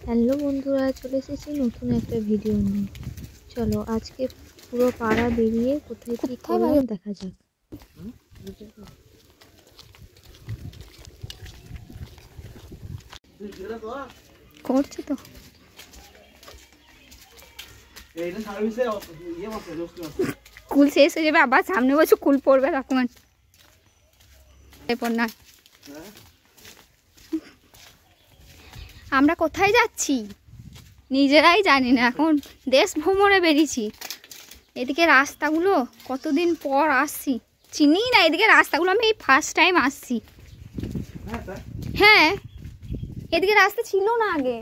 Hello বন্ধুরা, চলে এসেছি নতুন একটা ভিডিও নিয়ে। চলো আজকে পুরো পাড়া বেরিয়ে কোথায় কি করলাম দেখা যাক। করছে তো কুল শেষ হয়ে যাবে, আবার সামনে বছর কুল পড়বে তখন না। আমরা কোথায় যাচ্ছি নিজেরাই জানি না, এখন দেশ ভ্রমণে বেরিয়েছি। এদিকে রাস্তাগুলো কতদিন পর আসছি, চিনি না এদিকে রাস্তাগুলো, আমি এই ফার্স্ট টাইম আসছি। হ্যাঁ, এদিকে রাস্তা ছিল না আগে।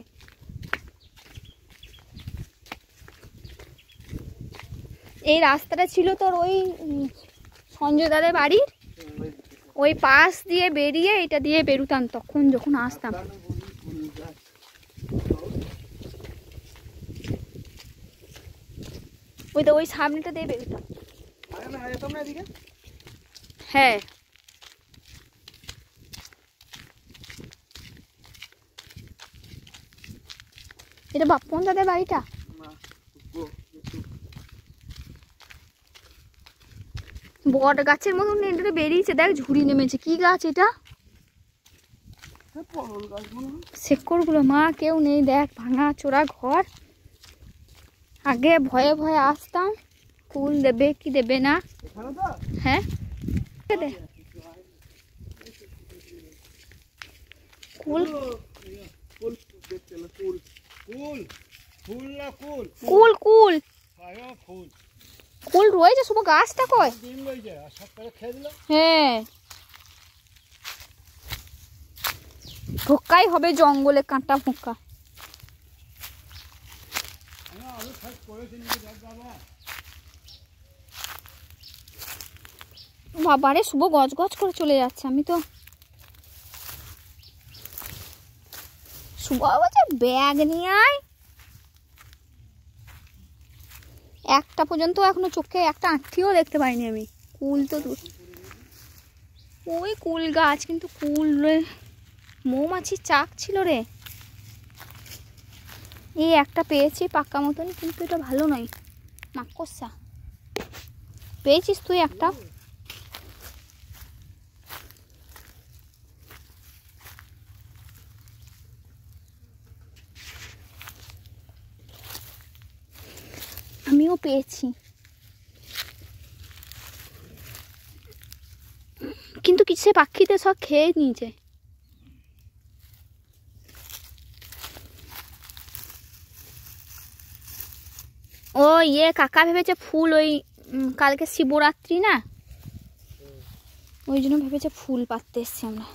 এই রাস্তাটা ছিল তোর ওই সঞ্জয় দাদের বাড়ির ওই পাশ দিয়ে বেরিয়ে এটা দিয়ে বেরুতাম তখন যখন আসতাম। ওই তো ওই সামনেটা দিয়ে বেরুতাম। হ্যাঁ, এটা বাপ্পন দাদের বাড়িটা। বট গাছের মতন এটা বেরিয়েছে, দেখ ঝুড়ি নেমেছে। কি গাছ এটা? শেকড় গুলো মা কেউ নেই, দেখ ভাঙা চোরা ঘর। আগে ভয়ে ভয়ে আসতাম ফুল দেবে কি দেবে না। হ্যাঁ, কুল কুল কুল কুল রয়েছে, শুভ গাছটা কয়। হ্যাঁ, ঢোকাই হবে জঙ্গলে, কাঁটা ফোঁকা। বাবারে শুভ গজ গজ করে চলে যাচ্ছে। আমি তো শুভ বলছে ব্যাগ নিয়ে আয়। একটা পর্যন্ত এখনো চোখে একটা আঁঠিও দেখতে পাইনি আমি। কুল তো দূর, ওই কুল গাছ, কিন্তু কুল রে মৌমাছির চাক ছিল রে। এই একটা পেয়েছি পাক্কা মতন, কিন্তু এটা ভালো নয়, মাকড়সা। পেয়েছিস তুই একটা? আমিও পেয়েছি, কিন্তু কিছু পাখিতে সব খেয়ে নিয়েছে। ও ইয়ে কাকা ভেবেছে ফুল, ওই কালকে শিবরাত্রি না, ওই জন্য ভেবেছে ফুল পাততে এসছি আমরা।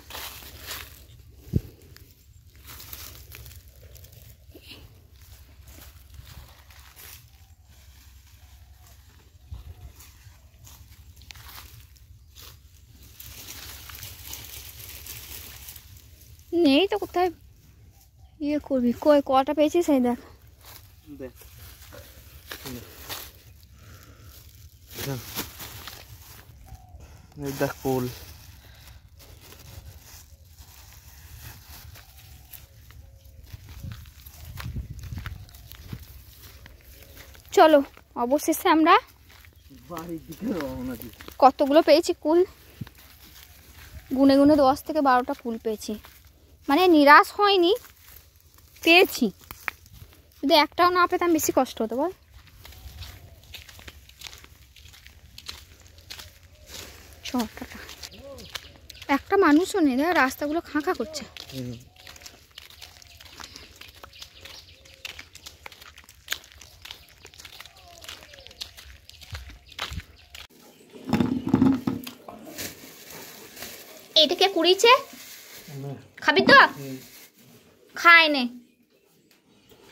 নেই তো, কোথায় ইয়ে করবি? কই কটা পেয়েছিস? এই দেখ, দেখ ফুল। চলো অবশেষে আমরা কতগুলো পেয়েছি কুল, গুনে গুনে 10 থেকে 12টা কুল পেয়েছি। মানে নিরাশ হয়নি, পেয়েছি। যদি একটাও না পেতাম বেশি কষ্ট হতো বল। ছটা একটা মানুষও নেই, দেখ রাস্তাগুলো খাঁকা করছে। এটাকে কুড়িয়েছে, খাবি তো? খাই নে,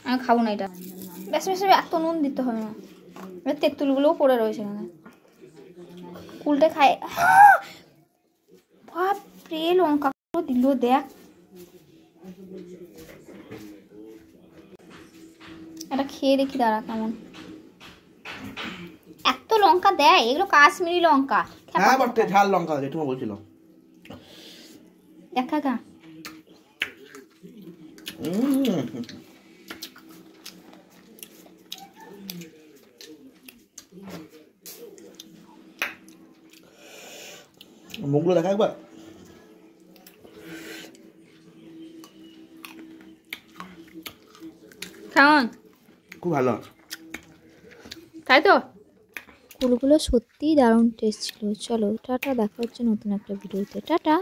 আমি খাবো না এটা। বেশ বেশ এত নুন দিতে হবে না, তেঁতুলগুলোও পড়ে রয়েছে এখানে। কুলটে খাই। বাপরে লঙ্কা দিল, দেখ এটা খেয়ে দেখি দাঁড়া কেমন। এত লঙ্কা দেয়, এগুলো কাশ্মীরি লঙ্কা। হ্যাঁ বটে, ঝাল লঙ্কা যেটা বলছিল। দেখা গা মুখগুলো দেখা একবার। কেমন? খুব ভালো। তাই তো? কুলগুলো সত্যিই দারুণ টেস্ট ছিল। চলো টাটা, দেখা হচ্ছে নতুন একটা ভিডিওতে। টাটা।